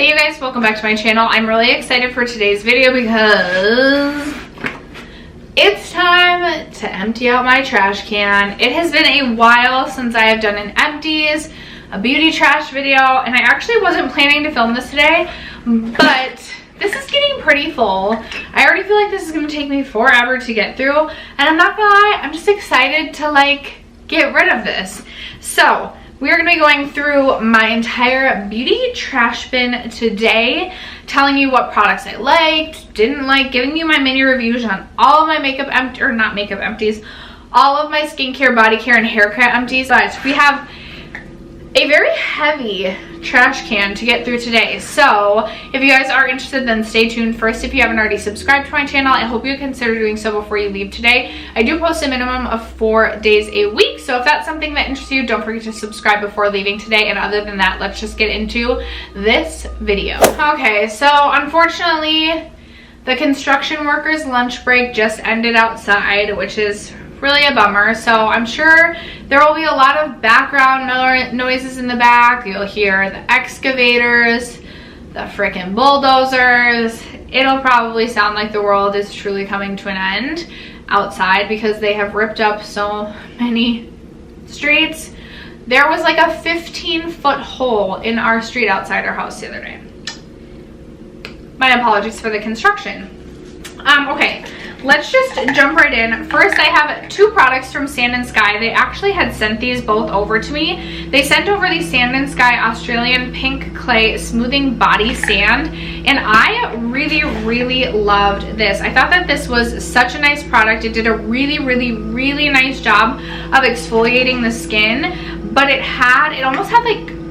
Hey you guys, welcome back to my channel. I'm really excited for today's video because it's time to empty out my trash can. It has been a while since I have done an empties, a beauty trash video, and I actually wasn't planning to film this today, but this is getting pretty full. I already feel like this is going to take me forever to get through, and I'm not gonna lie, I'm just excited to get rid of this. So we are going to be going through my entire beauty trash bin today, telling you what products I liked, didn't like, giving you my mini reviews on all of my not makeup empties, all of my skincare, body care, and hair care empties. But we have a very heavy trash can to get through today, so if you guys are interested, then stay tuned. First, if you haven't already subscribed to my channel, I hope you consider doing so before you leave today. I do post a minimum of 4 days a week, so if that's something that interests you, don't forget to subscribe before leaving today. And other than that, let's just get into this video. Okay, so unfortunately the construction workers lunch break just ended outside, which is really a bummer. So I'm sure there will be a lot of background noises in the back. You'll hear the excavators, the freaking bulldozers. It'll probably sound like the world is truly coming to an end outside because they have ripped up so many streets. There was like a 15-foot hole in our street outside our house the other day. My apologies for the construction. Okay, let's just jump right in. First, I have 2 products from Sand & Sky. They actually had sent these both over to me. They sent over the Sand & Sky Australian Pink Clay Smoothing Body Sand, and I really loved this. I thought that this was such a nice product. It did a really nice job of exfoliating the skin, but it almost had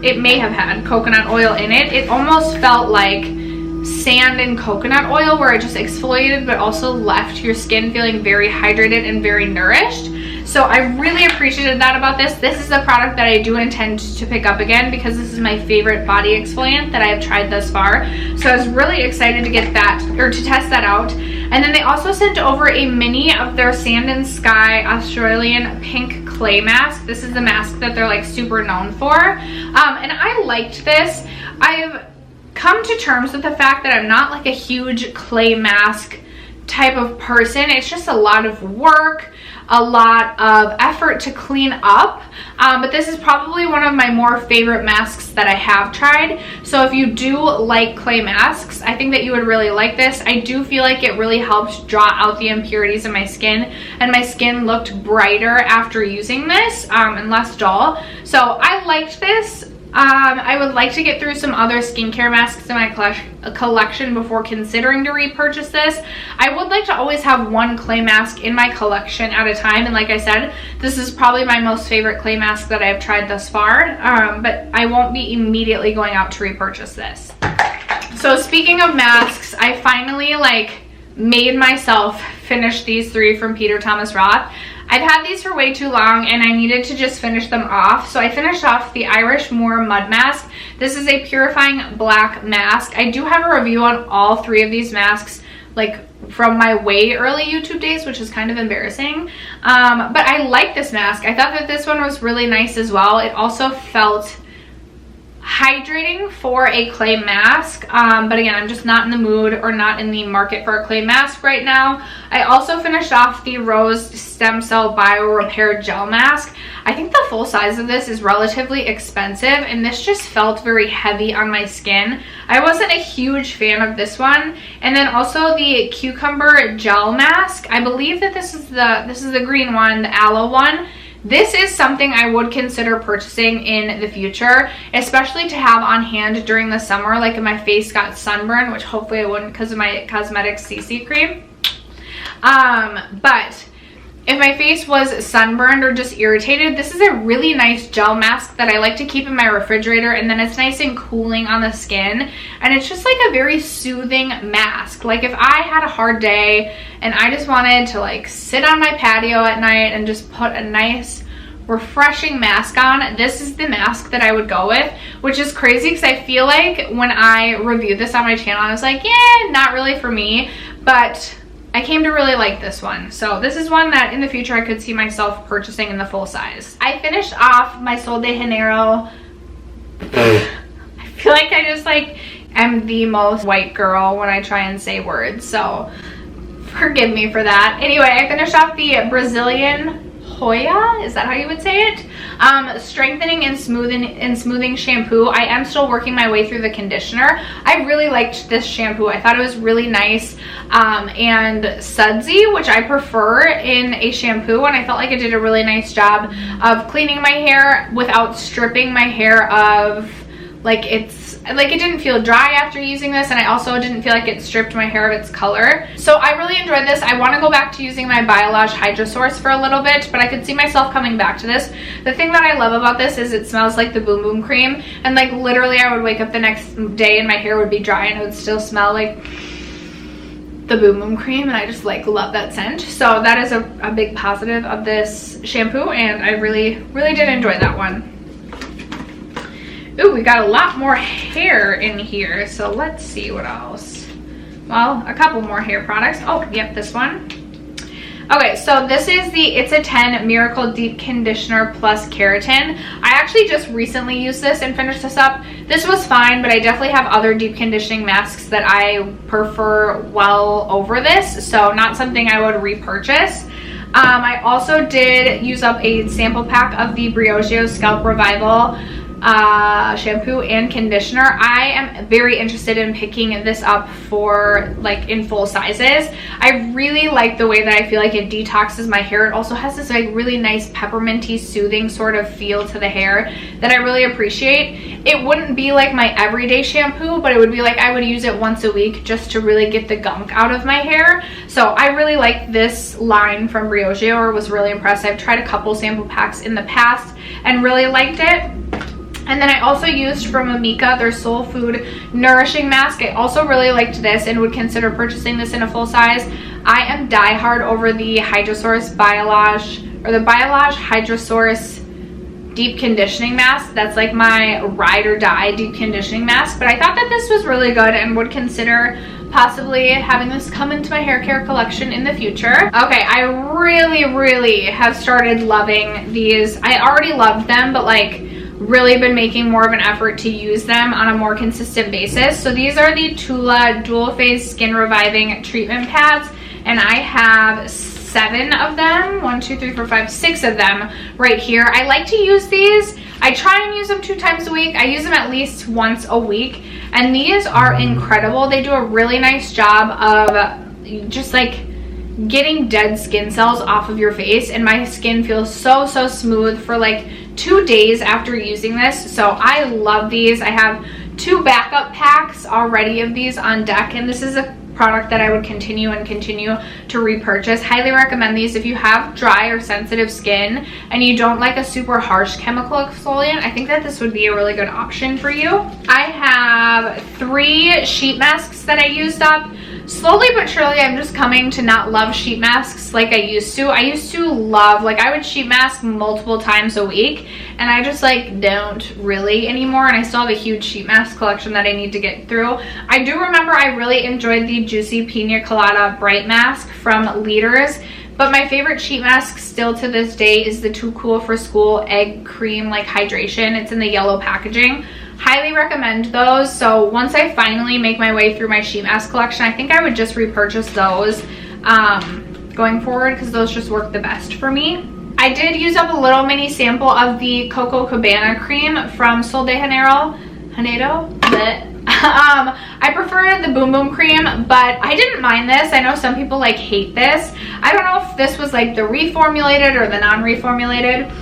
it may have had coconut oil in it. It almost felt like sand and coconut oil, where it just exfoliated but also left your skin feeling very hydrated and very nourished. So I really appreciated that about this. This is a product that I do intend to pick up again because this is my favorite body exfoliant that I have tried thus far. So I was really excited to get that, or to test that out. And then they also sent over a mini of their Sand & Sky Australian Pink Clay Mask. This is the mask that they're super known for. And I liked this. I've come to terms with the fact that I'm not a huge clay mask type of person. It's just a lot of work, a lot of effort to clean up, but this is probably one of my more favorite masks that I have tried. So if you do like clay masks, I think that you would really like this. I do feel like it really helped draw out the impurities in my skin, and my skin looked brighter after using this and less dull. So I liked this. I would like to get through some other skincare masks in my collection before considering to repurchase this. I would like to always have one clay mask in my collection at a time, and like I said, this is probably my most favorite clay mask that I've tried thus far, but I won't be immediately going out to repurchase this. So speaking of masks, I finally made myself finish these 3 from Peter Thomas Roth. I've had these for way too long and I needed to just finish them off. So I finished off the Irish Moor Mud Mask. This is a purifying black mask. I do have a review on all 3 of these masks from my way early YouTube days, which is kind of embarrassing. But I like this mask. I thought that this one was really nice as well. It also felt hydrating for a clay mask, but again, I'm just not in the mood or not in the market for a clay mask right now. I also finished off the Rose Stem Cell Bio Repair Gel Mask. I think the full size of this is relatively expensive, and this just felt very heavy on my skin. I wasn't a huge fan of this one. And then also the Cucumber Gel Mask. I believe that this is the green one, the aloe one. This is something I would consider purchasing in the future, especially to have on hand during the summer, if my face got sunburned, which hopefully I wouldn't because of my cosmetics CC cream. But if my face was sunburned or just irritated, this is a really nice gel mask that I like to keep in my refrigerator, and then it's nice and cooling on the skin, and it's just a very soothing mask. If I had a hard day and I just wanted to sit on my patio at night and just put a nice refreshing mask on, this is the mask that I would go with, which is crazy because I feel like when I reviewed this on my channel, I was like, yeah, not really for me, but I came to really like this one. So this is one that in the future I could see myself purchasing in the full size. I finished off my Sol de Janeiro. I feel like I just am the most white girl when I try and say words, so forgive me for that. Anyway, I finished off the Brazilian Hoya, is that how you would say it? Strengthening and smoothing shampoo. I am still working my way through the conditioner. I really liked this shampoo. I thought it was really nice and sudsy, which I prefer in a shampoo, and I felt like it did a really nice job of cleaning my hair without stripping my hair of, like, it didn't feel dry after using this, and I also didn't feel like it stripped my hair of its color. So I really enjoyed this. I want to go back to using my Biolage Hydra Source for a little bit, but I could see myself coming back to this. The thing that I love about this is it smells like the Boom Boom cream, and like literally I would wake up the next day and my hair would be dry and it would still smell like the Boom Boom cream, and I just like love that scent. So that is a big positive of this shampoo, and I really did enjoy that one. Ooh, we got a lot more hair in here, so let's see what else. Well, a couple more hair products. Oh, yep, this one. Okay, so this is the It's a 10 Miracle Deep Conditioner Plus Keratin. I actually just recently used this and finished this up. This was fine, but I definitely have other deep conditioning masks that I prefer well over this, so not something I would repurchase. I also did use up a sample pack of the Briogeo Scalp Revival shampoo and conditioner. I am very interested in picking this up for like in full sizes. I really like the way that I feel like it detoxes my hair. It also has this like really nice pepperminty soothing sort of feel to the hair that I really appreciate. It wouldn't be like my everyday shampoo, but it would be like I would use it once a week just to really get the gunk out of my hair. So I really like this line from Briogeo, or was really impressed. I've tried a couple sample packs in the past and really liked it. And then I also used from Amika their Soul Food Nourishing Mask. I also really liked this and would consider purchasing this in a full size. I am diehard over the Hydrosource Biolage, or the Biolage Hydrosource Deep Conditioning Mask. That's like my ride or die deep conditioning mask. But I thought that this was really good and would consider possibly having this come into my hair care collection in the future. Okay, I really have started loving these. I already loved them, but like really been making more of an effort to use them on a more consistent basis. So these are the Tula Dual Phase Skin Reviving Treatment Pads, and I have 7 of them. 1, 2, 3, 4, 5, 6 of them right here. I like to use these. I try and use them 2 times a week. I use them at least once a week, and these are incredible. They do a really nice job of just like getting dead skin cells off of your face, and my skin feels so smooth for like 2 days after using this. So I love these. I have 2 backup packs already of these on deck, and this is a product that I would continue to repurchase. Highly recommend these if you have dry or sensitive skin and you don't like a super harsh chemical exfoliant. I think that this would be a really good option for you. I have 3 sheet masks that I used up. Slowly but surely, I'm just coming to not love sheet masks like I used to. I used to love, like I would sheet mask multiple times a week, and I just like don't really anymore, and I still have a huge sheet mask collection that I need to get through. I do remember I really enjoyed the Juicy Pina Colada Bright Mask from Leaders, but my favorite sheet mask still to this day is the Too Cool for School Egg Cream like hydration. It's in the yellow packaging. Highly recommend those. So once I finally make my way through my sheet mask collection, I think I would just repurchase those going forward, because those just work the best for me. I did use up a little mini sample of the Coco Cabana cream from Sol de Janeiro. I prefer the Boom Boom cream, but I didn't mind this. I know some people like hate this. I don't know if this was like the reformulated or the non-reformulated.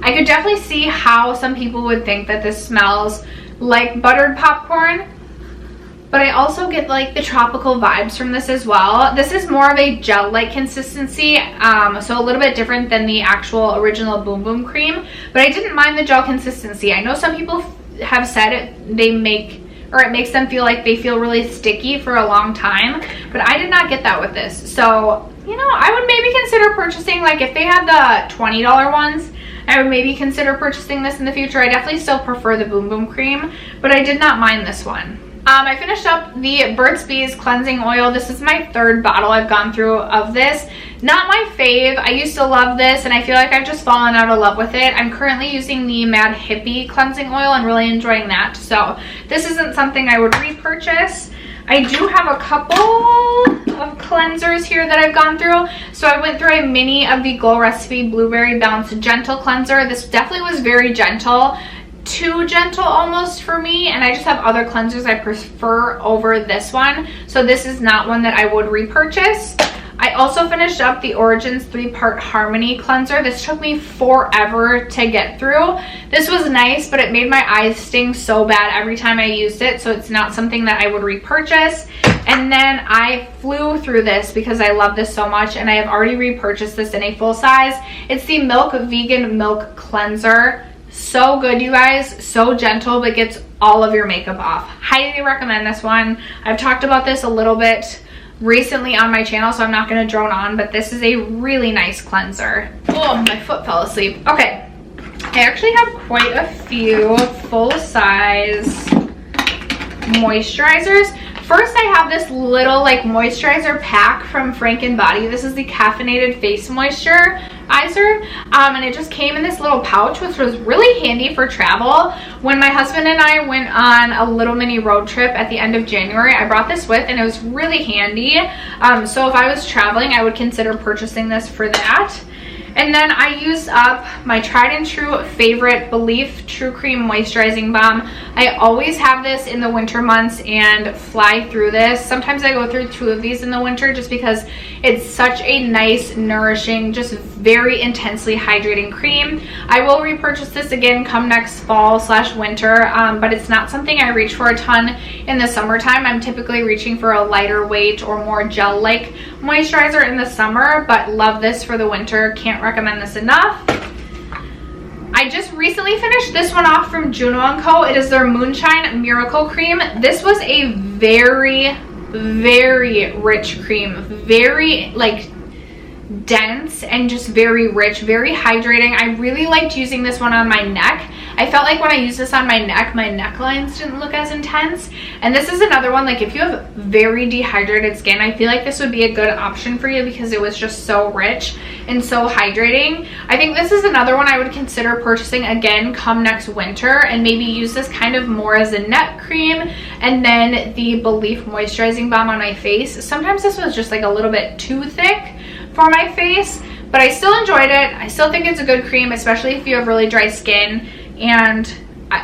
I could definitely see how some people would think that this smells like buttered popcorn, but I also get like the tropical vibes from this as well. This is more of a gel-like consistency, so a little bit different than the actual original Boom Boom cream, but I didn't mind the gel consistency. I know some people have said it makes them feel like they feel really sticky for a long time, but I did not get that with this. So, you know, I would maybe consider purchasing, like if they had the $20 ones, I would maybe consider purchasing this in the future. I definitely still prefer the Boom Boom cream, but I did not mind this one. I finished up the Burt's Bees cleansing oil. This is my third bottle I've gone through of this. Not my fave. I used to love this and I feel like I've just fallen out of love with it. I'm currently using the Mad Hippie cleansing oil and really enjoying that. So this isn't something I would repurchase. I do have a couple of cleansers here that I've gone through. So I went through a mini of the Glow Recipe Blueberry Bounce Gentle Cleanser. This definitely was very gentle. Too gentle almost for me, and I just have other cleansers I prefer over this one. So this is not one that I would repurchase. I also finished up the Origins 3-part Harmony cleanser. This took me forever to get through. This was nice, but it made my eyes sting so bad every time I used it, so it's not something that I would repurchase. And then I flew through this because I love this so much, and I have already repurchased this in a full size. It's the Milk Vegan Milk Cleanser. So good, you guys. So gentle, but gets all of your makeup off. Highly recommend this one. I've talked about this a little bit recently on my channel, so I'm not going to drone on, but this is a really nice cleanser. Oh, my foot fell asleep. Okay, I actually have quite a few full-size moisturizers. First, I have this little like moisturizer pack from Frank & Body. This is the caffeinated face moisturizer, and it just came in this little pouch, which was really handy for travel. When my husband and I went on a little mini road trip at the end of January, I brought this with, and it was really handy. So if I was traveling, I would consider purchasing this for that. And then I used up my tried and true favorite Belief True Cream Moisturizing Balm. I always have this in the winter months and fly through this. Sometimes I go through 2 of these in the winter just because it's such a nice, nourishing, just very intensely hydrating cream. I will repurchase this again come next fall/winter, but it's not something I reach for a ton in the summertime. I'm typically reaching for a lighter weight or more gel-like moisturizer in the summer, but love this for the winter. Can't recommend this enough. I just recently finished this one off from Juno & Co. It is their Moonshine Miracle Cream. This was a very, very rich cream. Very like dense and just very rich, very hydrating. I really liked using this one on my neck. I felt like when I used this on my neck, my necklines didn't look as intense. And this is another one, like if you have very dehydrated skin, I feel like this would be a good option for you because it was just so rich and so hydrating. I think this is another one I would consider purchasing again come next winter, and maybe use this kind of more as a neck cream and then the Belief Moisturizing Balm on my face. Sometimes this was just like a little bit too thick for my face, but I still enjoyed it. I still think it's a good cream, especially if you have really dry skin. And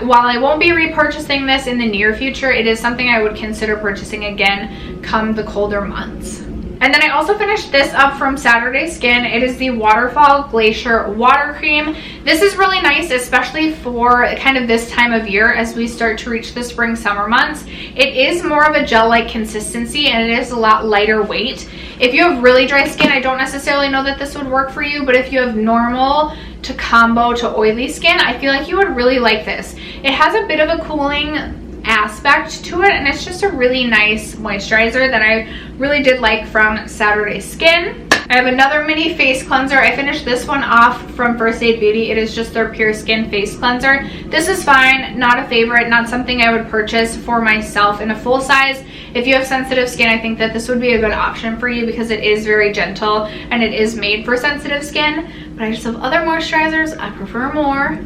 while I won't be repurchasing this in the near future, it is something I would consider purchasing again come the colder months. And then I also finished this up from Saturday Skin. It is the Waterfall Glacier Water Cream. This is really nice, especially for kind of this time of year as we start to reach the spring summer months. It is more of a gel-like consistency, and it is a lot lighter weight. If you have really dry skin, I don't necessarily know that this would work for you, but if you have normal to combo to oily skin, I feel like you would really like this. It has a bit of a cooling aspect to it, and it's just a really nice moisturizer that I really did like from Saturday Skin. I have another mini face cleanser. I finished this one off from First Aid Beauty. It is just their Pure Skin face cleanser. This is fine, not a favorite, not something I would purchase for myself in a full size. If you have sensitive skin, I think that this would be a good option for you because it is very gentle and it is made for sensitive skin. But I just have other moisturizers I prefer more.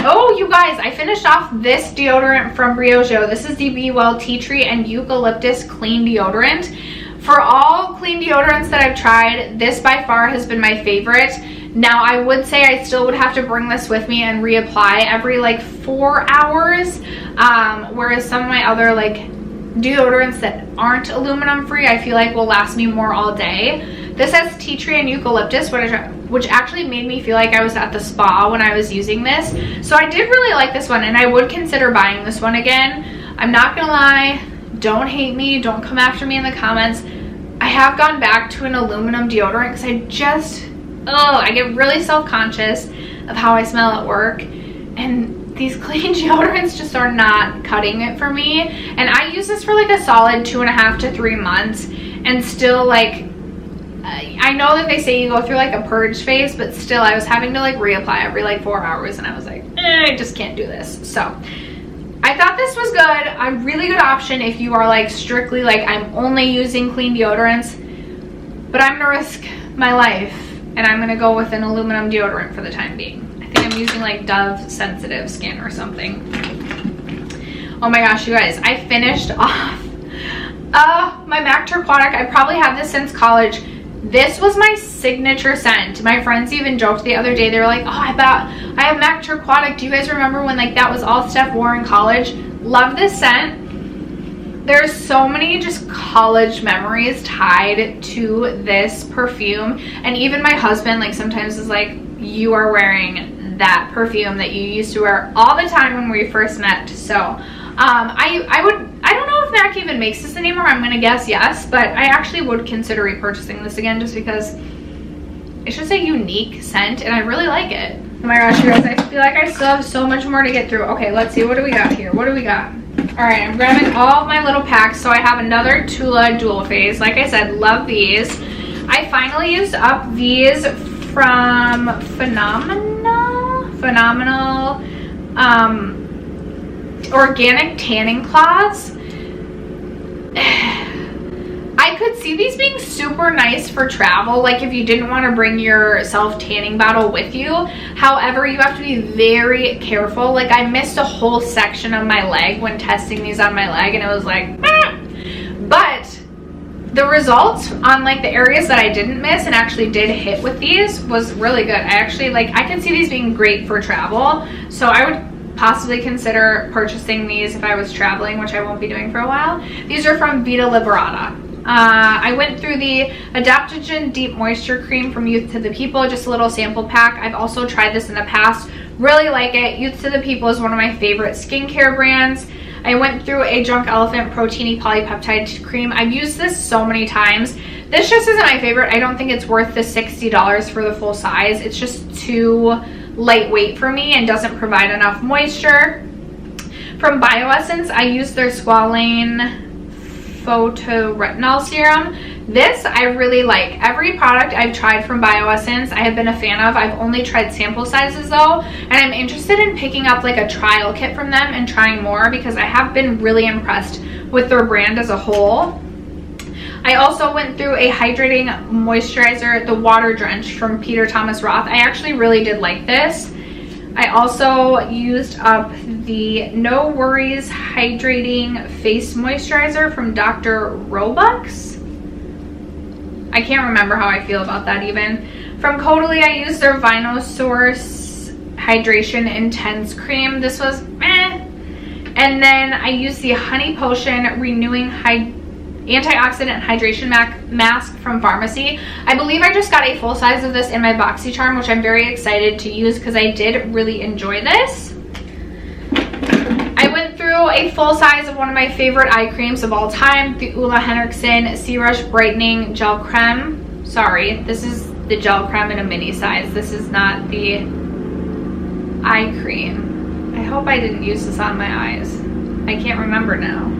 Oh, you guys, I finished off this deodorant from Briogeo. This is the Be Well Tea Tree and Eucalyptus Clean Deodorant. For all clean deodorants that I've tried, this by far has been my favorite. Now, I would say I still would have to bring this with me and reapply every like 4 hours, whereas some of my other like deodorants that aren't aluminum free, I feel like will last me more all day. This has tea tree and eucalyptus, which actually made me feel like I was at the spa when I was using this. So I did really like this one, and I would consider buying this one again. I'm not gonna lie, don't hate me, don't come after me in the comments. I have gone back to an aluminum deodorant because I get really self-conscious of how I smell at work, and these clean deodorants just are not cutting it for me. And I use this for like a solid 2.5 to 3 months, and still like, I know that they say you go through like a purge phase, but still I was having to like reapply every like 4 hours, and I was like, I just can't do this. So I thought this was good, a really good option if you are like strictly like, I'm only using clean deodorants, but I'm gonna risk my life and I'm gonna go with an aluminum deodorant for the time being. I think I'm using like Dove Sensitive Skin or something. Oh my gosh, you guys, I finished off my MAC Turquoise. I probably had this since college. This was my signature scent. My friends even joked the other day, they were like, oh, I have MAC Turquoise. Do you guys remember when like that was all Steph wore in college? Love this scent. There's so many just college memories tied to this perfume. And even my husband like sometimes is like, you are wearing that perfume that you used to wear all the time when we first met. So I don't know if MAC even makes this anymore. I'm gonna guess yes, but I actually would consider repurchasing this again just because it's just a unique scent and I really like it. Oh my gosh, you guys, I feel like I still have so much more to get through. Okay, let's see, what do we got here? What do we got? All right, I'm grabbing all of my little packs. So I have another Tula Dual Phase. Like I said, love these. I finally used up these from Phenomenal organic tanning cloths. I could see these being super nice for travel, like if you didn't want to bring your self tanning bottle with you. However, you have to be very careful. Like I missed a whole section of my leg when testing these on my leg and it was like but the results on like the areas that I didn't miss and actually did hit with these was really good. I actually like, I can see these being great for travel, so I would possibly consider purchasing these if I was traveling, which I won't be doing for a while. These are from Vita Liberata. I went through the Adaptogen Deep Moisture Cream from Youth to the People, just a little sample pack. I've also tried this in the past, really like it. Youth to the People is one of my favorite skincare brands. I went through a Drunk Elephant Proteiny Polypeptide Cream. I've used this so many times. This just isn't my favorite. I don't think it's worth the $60 for the full size. It's just too lightweight for me and doesn't provide enough moisture. From Bioessence, I use their Squalane Photoretinol Serum. This I really like. Every product I've tried from Bioessence I have been a fan of. I've only tried sample sizes though, and I'm interested in picking up like a trial kit from them and trying more because I have been really impressed with their brand as a whole. I also went through a hydrating moisturizer, the Water Drench from Peter Thomas Roth. I actually really did like this. I also used up the No Worries Hydrating Face Moisturizer from Dr. Robux. I can't remember how I feel about that even. From Caudalie, I used their Vinosource Hydration Intense Cream. This was meh. And then I used the Honey Potion Renewing Antioxidant Hydration Mask from Pharmacy. I believe I just got a full size of this in my BoxyCharm, which I'm very excited to use because I did really enjoy this. I went through a full size of one of my favorite eye creams of all time, the Ulla Henriksen C-Rush Brightening Gel Creme. Sorry, this is the gel creme in a mini size. This is not the eye cream. I hope I didn't use this on my eyes. I can't remember now.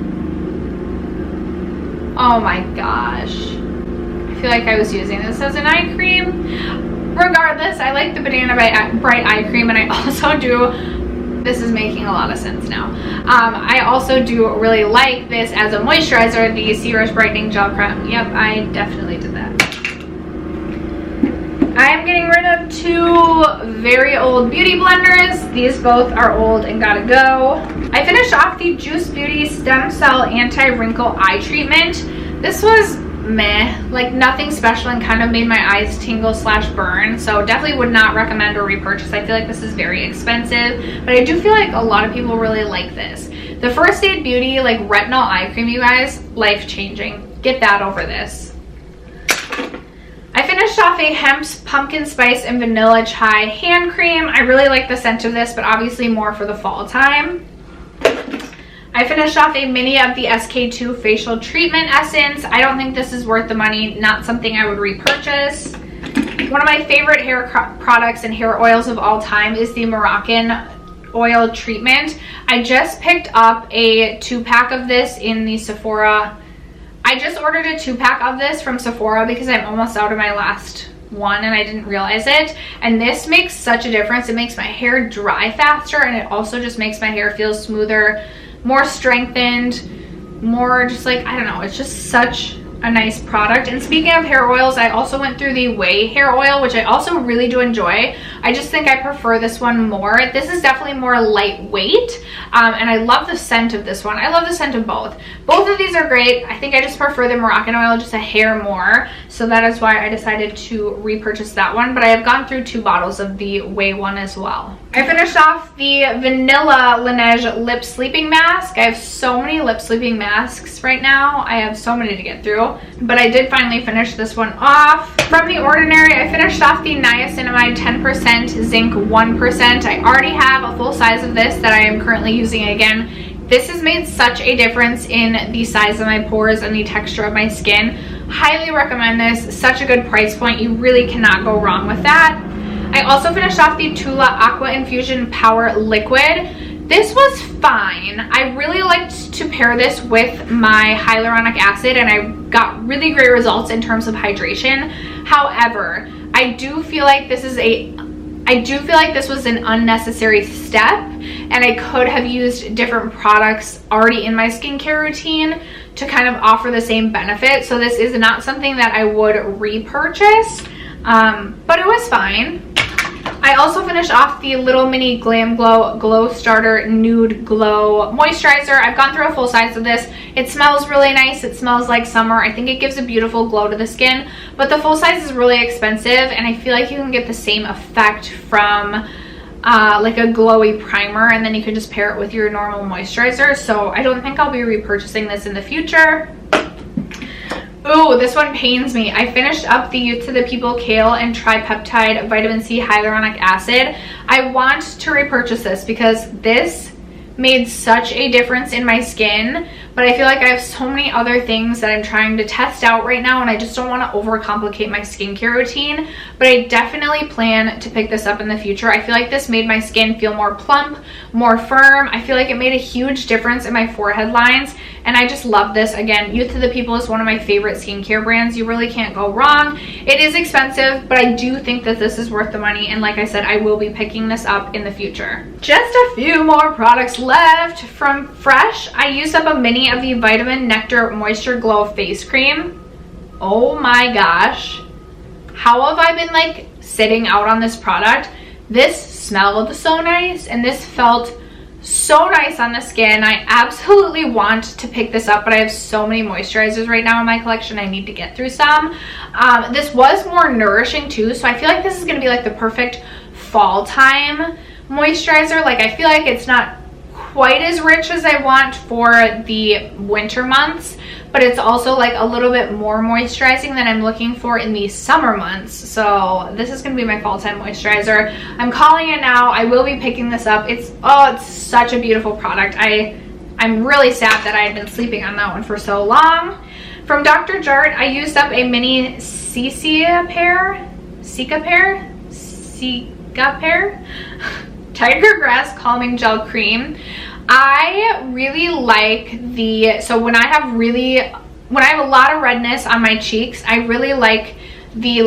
Oh my gosh. I feel like I was using this as an eye cream. Regardless, I like the Banana Bright Eye Cream, and I also do, this is making a lot of sense now. I also do really like this as a moisturizer, the C-Rush Brightening Gel Creme. Yep, I definitely did that. I'm getting rid of two very old beauty blenders. These both are old and gotta go. I finished off the Juice Beauty Stem Cell Anti-Wrinkle Eye Treatment. This was meh, like nothing special, and kind of made my eyes tingle / burn. So definitely would not recommend or repurchase. I feel like this is very expensive, but I do feel like a lot of people really like this. The First Aid Beauty like retinol eye cream, you guys, life-changing. Get that over this. I finished off a Hemp's Pumpkin Spice and Vanilla Chai hand cream. I really like the scent of this, but obviously more for the fall time. I finished off a mini of the SK2 Facial Treatment Essence. I don't think this is worth the money, not something I would repurchase. One of my favorite hair products and hair oils of all time is the Moroccan Oil Treatment. I just picked up a 2-pack of this in the Sephora. I just ordered a 2-pack of this from Sephora because I'm almost out of my last one and I didn't realize it. And this makes such a difference. It makes my hair dry faster, and it also just makes my hair feel smoother, more strengthened, more just like, I don't know, it's just such a nice product. And speaking of hair oils, I also went through the Way hair oil, which I also really do enjoy. I just think I prefer this one more. This is definitely more lightweight, and I love the scent of this one. I love the scent of both. Both of these are great. I think I just prefer the Moroccan oil just a hair more, so that is why I decided to repurchase that one. But I have gone through 2 bottles of the Way one as well. I finished off the Vanilla Laneige Lip Sleeping Mask. I have so many lip sleeping masks right now. I have so many to get through, but I did finally finish this one off. From The Ordinary, I finished off the Niacinamide 10% Zinc 1%. I already have a full size of this that I am currently using again. This has made such a difference in the size of my pores and the texture of my skin. Highly recommend this. Such a good price point. You really cannot go wrong with that. I also finished off the Tula Aqua Infusion Power Liquid. This was fine. I really liked to pair this with my hyaluronic acid, and I got really great results in terms of hydration. However, I do feel like this was an unnecessary step, and I could have used different products already in my skincare routine to kind of offer the same benefit. So this is not something that I would repurchase, but it was fine. I also finished off the Little Mini Glam Glow Glow Starter Nude Glow Moisturizer. I've gone through a full size of this. It smells really nice. It smells like summer. I think it gives a beautiful glow to the skin, but the full size is really expensive, and I feel like you can get the same effect from like a glowy primer, and then you can just pair it with your normal moisturizer. So I don't think I'll be repurchasing this in the future. Ooh, this one pains me. I finished up the Youth to the People Kale and Tripeptide Vitamin C Hyaluronic Acid. I want to repurchase this because this made such a difference in my skin, but I feel like I have so many other things that I'm trying to test out right now, and I just don't want to overcomplicate my skincare routine. But I definitely plan to pick this up in the future. I feel like this made my skin feel more plump, more firm. I feel like it made a huge difference in my forehead lines, and I just love this. Again, Youth to the People is one of my favorite skincare brands. You really can't go wrong. It is expensive, but I do think that this is worth the money, and like I said, I will be picking this up in the future. Just a few more products left. From Fresh, I used up a mini of the Vitamin Nectar Moisture Glow Face Cream. Oh my gosh. How have I been like sitting out on this product? This smelled so nice, and this felt so nice on the skin. I absolutely want to pick this up, but I have so many moisturizers right now in my collection. I need to get through some. This was more nourishing too, so I feel like this is going to be like the perfect fall time moisturizer. Like, I feel like it's not quite as rich as I want for the winter months, but it's also like a little bit more moisturizing than I'm looking for in the summer months. So this is going to be my fall time moisturizer. I'm calling it now. I will be picking this up. It's such a beautiful product. I'm really sad that I had been sleeping on that one for so long. From Dr. Jart, I used up a mini Cica Pair Tiger Grass Calming Gel Cream. I really like so when I have a lot of redness on my cheeks, I really like the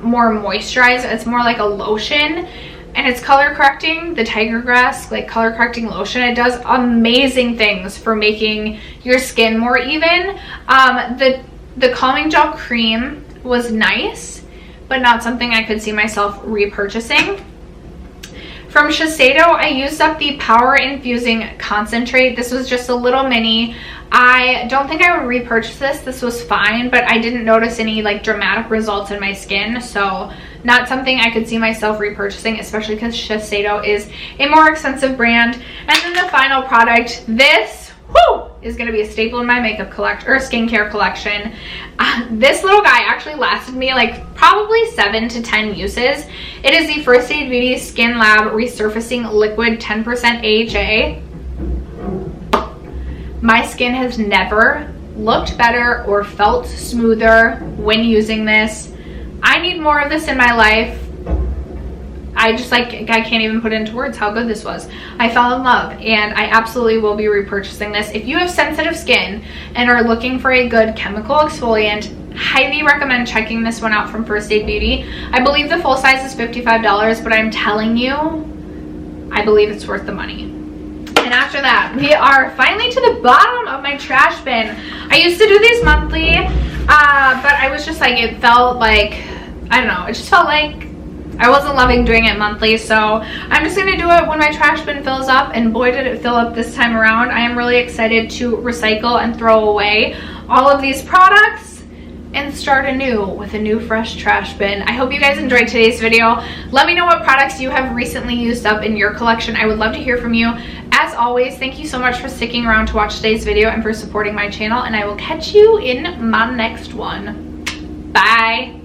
more moisturized. It's more like a lotion, and it's color correcting. The Tiger Grass color correcting lotion, it does amazing things for making your skin more even. The Calming Gel Cream was nice, but not something I could see myself repurchasing. From Shiseido, I used up the Power Infusing Concentrate. This was just a little mini. I don't think I would repurchase this. This was fine, but I didn't notice any dramatic results in my skin, so not something I could see myself repurchasing, especially because Shiseido is a more expensive brand. And then the final product, this is going to be a staple in my makeup collection or skincare collection. This little guy actually lasted me probably 7 to 10 uses. It is the First Aid Beauty Skin Lab Resurfacing Liquid 10% AHA. My skin has never looked better or felt smoother when using this. I need more of this in my life. I can't even put into words how good this was. I fell in love, and I absolutely will be repurchasing this. If you have sensitive skin and are looking for a good chemical exfoliant, Highly recommend checking this one out from First Aid Beauty. I believe the full size is $55, but I'm telling you, I believe it's worth the money. And after that, we are finally to the bottom of my trash bin. I used to do these monthly, but I was just like, it felt like, I don't know, it just felt like I wasn't loving doing it monthly. So I'm just gonna do it when my trash bin fills up, and boy did it fill up this time around. I am really excited to recycle and throw away all of these products and start anew with a new fresh trash bin. I hope you guys enjoyed today's video. Let me know what products you have recently used up in your collection. I would love to hear from you. As always, thank you so much for sticking around to watch today's video and for supporting my channel, and I will catch you in my next one. Bye.